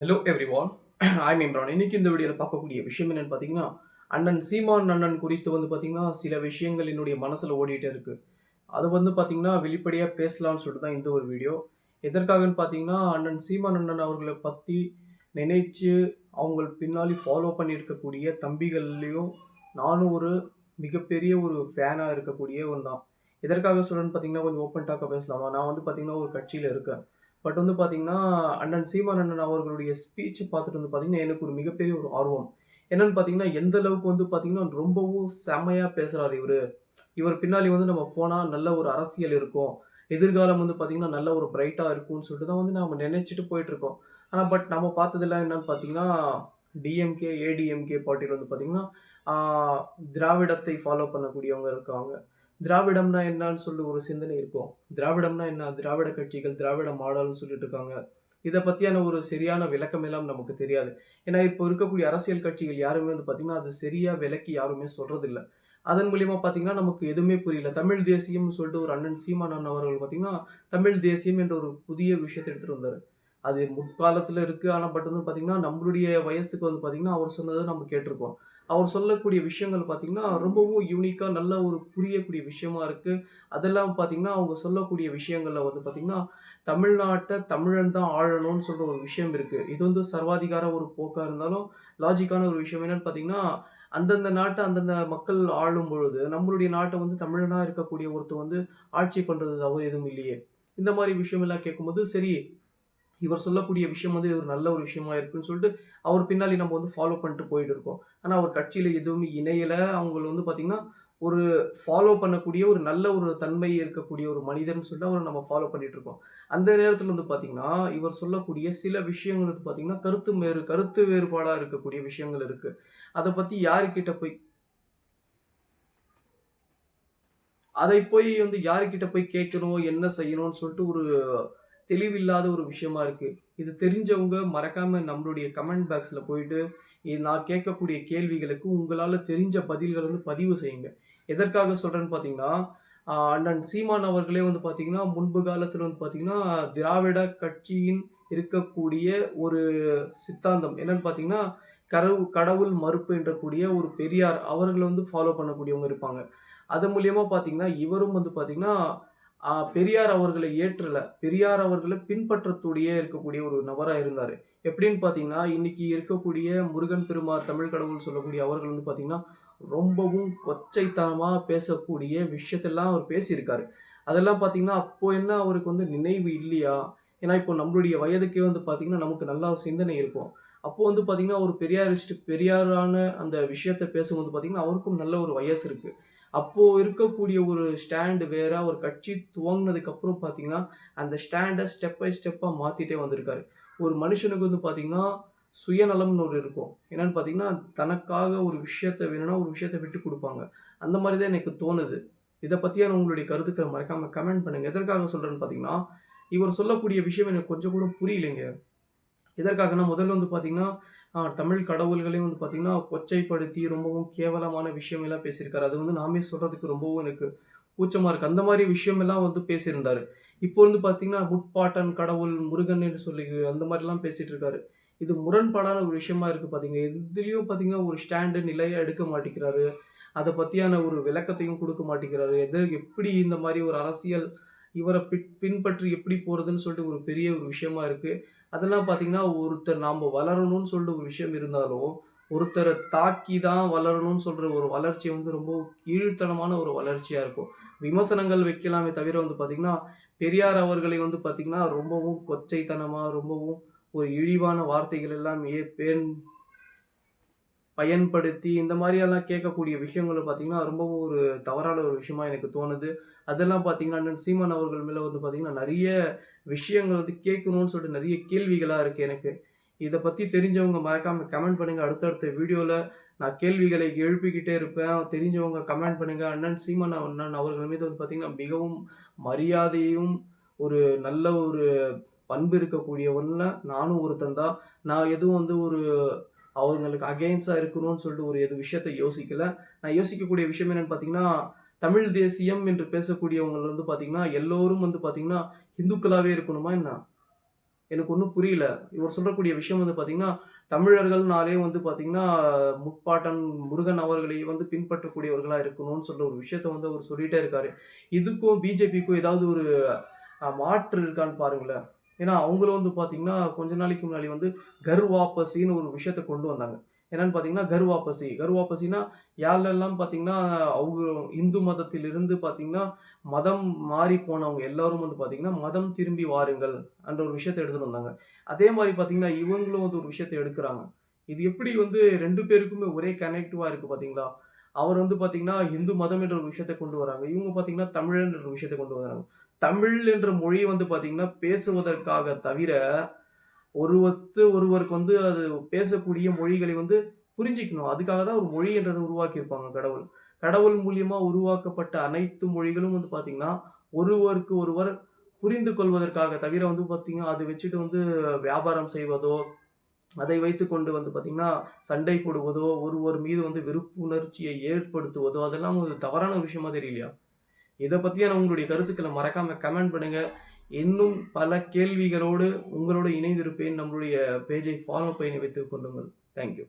Hello everyone. I'm Imran. இன்னைக்கு இந்த வீடியோவில் பார்க்கக்கூடிய விஷயம் என்னன்னு பார்த்தீங்கன்னா, அண்ணன் சீமான் அண்ணன் குறித்து பார்த்தீங்கன்னா, சில விஷயங்கள் என்னுடைய மனசில் ஓடிட்டே இருக்கு. அது பார்த்தீங்கன்னா, வெளிப்படையாக பேசலாம்னு சொல்லிட்டு தான் இந்த ஒரு வீடியோ. எதற்காகன்னு பார்த்தீங்கன்னா, அண்ணன் சீமான் அண்ணன் அவர்களை பற்றி நினைச்சு, அவங்க பின்னாடி ஃபாலோ பண்ணியிருக்கக்கூடிய தம்பிகள்லேயும் நானும் ஒரு மிகப்பெரிய ஒரு ஃபேனாக இருக்கக்கூடியவன் தான். எதற்காக சொல்றேன்னு பார்த்தீங்கன்னா, கொஞ்சம் ஓப்பன் டாக்கா பேசலாமா? நான் பார்த்தீங்கன்னா, ஒரு கட்சியில இருக்கேன். பட் பார்த்தீங்கன்னா, அண்ணன் சீமான் அண்ணன் அவர்களுடைய ஸ்பீச் பார்த்துட்டு பார்த்தீங்கன்னா, எனக்கு ஒரு மிகப்பெரிய ஒரு ஆர்வம். என்னன்னு பார்த்தீங்கன்னா, எந்த அளவுக்கு பார்த்தீங்கன்னா, ரொம்பவும் செம்மையா பேசுறாரு இவரு. இவர் பின்னாடி நம்ம போனா நல்ல ஒரு அரசியல் இருக்கும். எதிர்காலம் பார்த்தீங்கன்னா, நல்ல ஒரு பிரைட்டா இருக்கும்னு சொல்லிட்டு தான் நாம நினைச்சுட்டு போயிட்டுருக்கோம். ஆனா நம்ம பார்த்ததெல்லாம் என்னன்னு பார்த்தீங்கன்னா, டிஎம்கே, ஏடிஎம்கே பார்ட்டில பார்த்தீங்கன்னா, ஆ திராவிடத்தை ஃபாலோ பண்ணக்கூடியவங்க இருக்காங்க. திராவிடம்னா என்னான்னு சொல்லி ஒரு சிந்தனை இருக்கும். திராவிடம்னா என்ன? திராவிட கட்சிகள், திராவிட மாடல்ன்னு சொல்லிட்டு இருக்காங்க. இத பத்தியான ஒரு சரியான விளக்கம் எல்லாம் நமக்கு தெரியாது. ஏன்னா, இப்போ இருக்கக்கூடிய அரசியல் கட்சிகள் யாருமே பார்த்தீங்கன்னா, அது சரியா விளக்கி யாருமே சொல்றதில்ல. அதன் மூலியமா பார்த்தீங்கன்னா, நமக்கு எதுவுமே புரியல. தமிழ் தேசியம்னு சொல்லிட்டு ஒரு அண்ணன் சீமான் அண்ணன் அவர்கள் பார்த்தீங்கன்னா, தமிழ் தேசியம் என்ற ஒரு புதிய விஷயத்த எடுத்துட்டு வந்தாரு. அது முற்காலத்துல இருக்கு. ஆனா பார்த்தீங்கன்னா, நம்மளுடைய வயசுக்கு பார்த்தீங்கன்னா, அவர் சொன்னத நம்ம கேட்டுருக்கோம். அவர் சொல்லக்கூடிய விஷயங்கள் பார்த்தீங்கன்னா, ரொம்பவும் யூனிக்கா நல்ல ஒரு புரியக்கூடிய விஷயமா இருக்கு. அதெல்லாம் பார்த்தீங்கன்னா, அவங்க சொல்லக்கூடிய விஷயங்கள்ல பார்த்தீங்கன்னா, தமிழ்நாட்ட தமிழன் தான் ஆளணும்னு சொல்ற ஒரு விஷயம் இருக்கு. இது சர்வாதிகார ஒரு போக்கா இருந்தாலும், லாஜிக்கான ஒரு விஷயம் என்னன்னு பார்த்தீங்கன்னா, அந்தந்த நாட்ட அந்தந்த மக்கள் ஆளும் பொழுது, நம்மளுடைய நாட்ட தமிழனா இருக்கக்கூடிய ஒருத்தர் ஆட்சி பண்றது தவறு எதுவும் இல்லையே! இந்த மாரி விஷயமெல்லாம் கேட்கும்போது, சரி இவர் சொல்லக்கூடிய விஷயம் ஒரு நல்ல ஒரு விஷயமா இருக்குன்னு சொல்லிட்டு, அவர் பின்னாடி நம்ம ஃபாலோ பண்ணிட்டு போயிட்டு இருக்கோம். ஆனா, அவர் கட்சியில எதுவுமே இணையல. அவங்க பார்த்தீங்கன்னா, ஒரு ஃபாலோ பண்ணக்கூடிய ஒரு நல்ல ஒரு தன்மை இருக்கக்கூடிய ஒரு மனிதர்ன்னு சொல்லிட்டு அவர நம்ம ஃபாலோ பண்ணிட்டு இருக்கோம். அந்த நேரத்துல பார்த்தீங்கன்னா, இவர் சொல்லக்கூடிய சில விஷயங்கள் பார்த்தீங்கன்னா, கருத்து வேறுபாடா இருக்கக்கூடிய விஷயங்கள் இருக்கு. அத பத்தி யாருகிட்ட போய் அதை போய் யாருகிட்ட போய் கேட்கணும், என்ன செய்யணும்னு சொல்லிட்டு ஒரு தெளிவில்லாத ஒரு விஷயமா இருக்கு. இது தெரிஞ்சவங்க மறக்காம நம்மளுடைய கமெண்ட் பாக்ஸ்ல போயிட்டு, நான் கேட்கக்கூடிய கேள்விகளுக்கு உங்களால தெரிஞ்ச பதில்கள பதிவு செய்யுங்க. எதற்காக சொல்றேன்னு பார்த்தீங்கன்னா, அண்ணன் சீமான் அவர்களே பார்த்தீங்கன்னா, முன்பு காலத்துல பார்த்தீங்கன்னா, திராவிட கட்சியின் இருக்கக்கூடிய ஒரு சித்தாந்தம் என்னன்னு பார்த்தீங்கன்னா, கடவுள் மறுப்பு என்றக்கூடிய ஒரு பெரியார் அவர்கள ஃபாலோ பண்ணக்கூடியவங்க இருப்பாங்க. அது மூலியமா பார்த்தீங்கன்னா, இவரும் பார்த்தீங்கன்னா, பெரியார் அவர்களை ஏற்றல. பெரியார் அவர்கள பின்பற்றக்கூடிய இருக்கக்கூடிய ஒரு நபரா இருந்தாரு. எப்படின்னு பார்த்தீங்கன்னா, இன்னைக்கு இருக்கக்கூடிய முருகன் பெருமாள் தமிழ் கடவுள்னு சொல்லக்கூடிய அவர்கள் பார்த்தீங்கன்னா, ரொம்பவும் கொச்சைத்தனமா பேசக்கூடிய விஷயத்தெல்லாம் அவர் பேசியிருக்காரு. அதெல்லாம் பார்த்தீங்கன்னா, அப்போ என்ன அவருக்கு நினைவு இல்லையா? ஏன்னா, இப்போ நம்மளுடைய வயதுக்கே பார்த்தீங்கன்னா, நமக்கு நல்லா சிந்தனை இருக்கும். அப்போ பார்த்தீங்கன்னா, ஒரு பெரியாரான அந்த விஷயத்த பேசும்போது பார்த்தீங்கன்னா, அவருக்கும் நல்ல ஒரு வயசு இருக்கு. அப்போ இருக்கக்கூடிய ஒரு ஸ்டாண்ட் வேற. ஒரு கட்சி துவங்குனதுக்கு அப்புறம் பார்த்தீங்கன்னா, அந்த ஸ்டாண்ட ஸ்டெப் பை ஸ்டெப்பா மாத்திட்டே வந்திருக்காரு. ஒரு மனுஷனுக்கு பார்த்தீங்கன்னா, சுயநலம்னு ஒரு இருக்கும். என்னன்னு பார்த்தீங்கன்னா, தனக்காக ஒரு விஷயத்த வேணும்னா, ஒரு விஷயத்த விட்டுக் குடுப்பாங்க. அந்த மாரி தான் எனக்கு தோணுது. இத பத்தியான உங்களுடைய கருத்துக்கள மறக்காம கமெண்ட் பண்ணுங்க. எதற்காக சொல்றேன்னு பார்த்தீங்கன்னா, இவர் சொல்லக்கூடிய விஷயம் எனக்கு கொஞ்சம் கூட புரியலைங்க. எதற்காகன்னா, முதல்ல பார்த்தீங்கன்னா, தமிழ் கடவுள்களையும் பார்த்தீங்கன்னா, கொச்சைப்படுத்தி ரொம்பவும் கேவலமான விஷயம் எல்லாம் பேசியிருக்காரு. அது நாமே சொல்றதுக்கு ரொம்பவும் எனக்கு கூச்சமா இருக்கு. அந்த மாரி விஷயம் எல்லாம் பேசியிருந்தாரு. இப்போ பார்த்தீங்கன்னா, முட்பாட்டன் கடவுள் முருகன் என்று சொல்லி அந்த மாரிலாம் பேசிட்டு இருக்காரு. இது முரண்பாடான ஒரு விஷயமா இருக்கு பார்த்தீங்க. எதுலயும் பார்த்தீங்கன்னா, ஒரு ஸ்டாண்டு நிலையா எடுக்க மாட்டேங்கிறாரு. அத பத்தியான ஒரு விளக்கத்தையும் குடுக்க மாட்டேங்கிறாரு. எப்படி இந்த மாரி ஒரு அரசியல் இவர பின்பற்றி எப்படி போறதுன்னு சொல்லிட்டு ஒரு பெரிய ஒரு விஷயமா இருக்கு. அதெல்லாம் பார்த்தீங்கன்னா, ஒருத்தர் நாம வளரணும்னு சொல்லிட்டு ஒரு விஷயம் இருந்தாலும், ஒருத்தர தாக்கி தான் வளரணும்னு சொல்ற ஒரு வளர்ச்சி ரொம்ப கீழ்த்தனமான ஒரு வளர்ச்சியா இருக்கும். விமர்சனங்கள் வைக்கலாமே தவிர பார்த்தீங்கன்னா, பெரியார் அவர்களை பார்த்தீங்கன்னா, ரொம்பவும் கொச்சைத்தனமா, ரொம்பவும் ஒரு இழிவான வார்த்தைகள் எல்லாம் பயன்படுத்தி இந்த மாரியெல்லாம் கேட்கக்கூடிய விஷயங்கள பார்த்தீங்கன்னா, ரொம்பவும் ஒரு தவறான ஒரு விஷயமா எனக்கு தோணுது. அதெல்லாம் பார்த்தீங்கன்னா, அண்ணன் சீமான் அவர்கள் மேல பார்த்தீங்கன்னா, நெறைய விஷயங்கள் கேட்கணும்னு சொல்லிட்டு நெறைய கேள்விகளா இருக்கு எனக்கு. இத பத்தி தெரிஞ்சவங்க மறக்காம கமெண்ட் பண்ணுங்க. அடுத்தடுத்த வீடியோல நான் கேள்விகளை எழுப்பிக்கிட்டே இருப்பேன். தெரிஞ்சவங்க கமெண்ட் பண்ணுங்க. அண்ணன் சீமான் அண்ணன் அவர்கள் மீது பார்த்தீங்கன்னா, மிகவும் மரியாதையும், ஒரு நல்ல ஒரு பண்பு இருக்கக்கூடியவன்ல நானும் ஒருத்தன் தான். நான் எதுவும் ஒரு அவங்களுக்கு அகைன்ஸ்ட்டா இருக்கணும்னு சொல்லிட்டு ஒரு விஷயத்த யோசிக்கல. நான் யோசிக்கக்கூடிய விஷயம் என்னன்னு பார்த்தீங்கன்னா, தமிழ் தேசியம் என்று பேசக்கூடியவங்க பார்த்தீங்கன்னா, எல்லோரும் பார்த்தீங்கன்னா, இந்துக்களாவே இருக்கணுமா என்ன? எனக்கு ஒண்ணும் புரியல. இவர் சொல்லக்கூடிய விஷயம் வந்து பார்த்தீங்கன்னா, தமிழர்கள்னாலே வந்து பார்த்தீங்கன்னா, முப்பாட்டன் முருகன் அவர்களை வந்து பின்பற்றக்கூடியவர்களா இருக்கணும்னு சொல்ற ஒரு விஷயத்த வந்து அவர் சொல்லிட்டே இருக்காரு. இதுக்கும் பிஜேபிக்கும் ஏதாவது ஒரு மாற்று இருக்கான்னு பாருங்களேன். ஏன்னா, அவங்களும் வந்து பார்த்தீங்கன்னா, கொஞ்ச நாளைக்கு முன்னாடி வந்து கர் வாபசின்னு ஒரு விஷயத்த கொண்டு வந்தாங்க. என்னன்னு பார்த்தீங்கன்னா, கர் வாபசி. கர் வாபசின்னா யாரெல்லாம் பார்த்தீங்கன்னா, அவங்க இந்து மதத்திலிருந்து பார்த்தீங்கன்னா, மதம் மாறி போனவங்க எல்லாரும் வந்து பார்த்தீங்கன்னா, மதம் திரும்பி வாருங்கள் என்ற ஒரு விஷயத்த எடுத்துட்டு வந்தாங்க. அதே மாரி பார்த்தீங்கன்னா, இவங்களும் வந்து ஒரு விஷயத்த எடுக்குறாங்க. இது எப்படி வந்து 2 பேருக்குமே ஒரே கனெக்டிவா இருக்கு பார்த்தீங்களா? அவர் வந்து பார்த்தீங்கன்னா, இந்து மதம் என்ற ஒரு விஷயத்த கொண்டு வராங்க. இவங்க பார்த்தீங்கன்னா, தமிழன் என்ற ஒரு விஷயத்த கொண்டு வராங்க. தமிழ் என்ற மொழி வந்து பார்த்தீங்கன்னா, பேசுவதற்காக தவிர, ஒருவருக்கு வந்து அது பேசக்கூடிய மொழிகளை வந்து புரிஞ்சுக்கணும். அதுக்காக தான் ஒரு மொழி என்றத உருவாக்கியிருப்பாங்க கடவுள். கடவுள் மூலியமா உருவாக்கப்பட்ட அனைத்து மொழிகளும் வந்து பார்த்தீங்கன்னா, ஒருவருக்கு ஒருவர் புரிந்து கொள்வதற்காக தவிர வந்து பார்த்தீங்கன்னா, அத வச்சுட்டு வந்து வியாபாரம் செய்வதோ, அதை வைத்துக்கொண்டு வந்து பார்த்தீங்கன்னா, சண்டை போடுவதோ, ஒருவர் மீது வந்து வெறுப்புணர்ச்சியை ஏற்படுத்துவதோ, அதெல்லாம் ஒரு தவறான விஷயமா தெரியலையா? இத பத்தியான உங்களுடைய கருத்துக்கள மறக்காம கமெண்ட் பண்ணுங்க. இன்னும் பல கேள்விகளோடு உங்களோடு இணைந்திருப்பேன். நம்மளுடைய பேஜை ஃபாலோ பண்ணி வைத்துக் கொள்ளுங்கள். Thank you.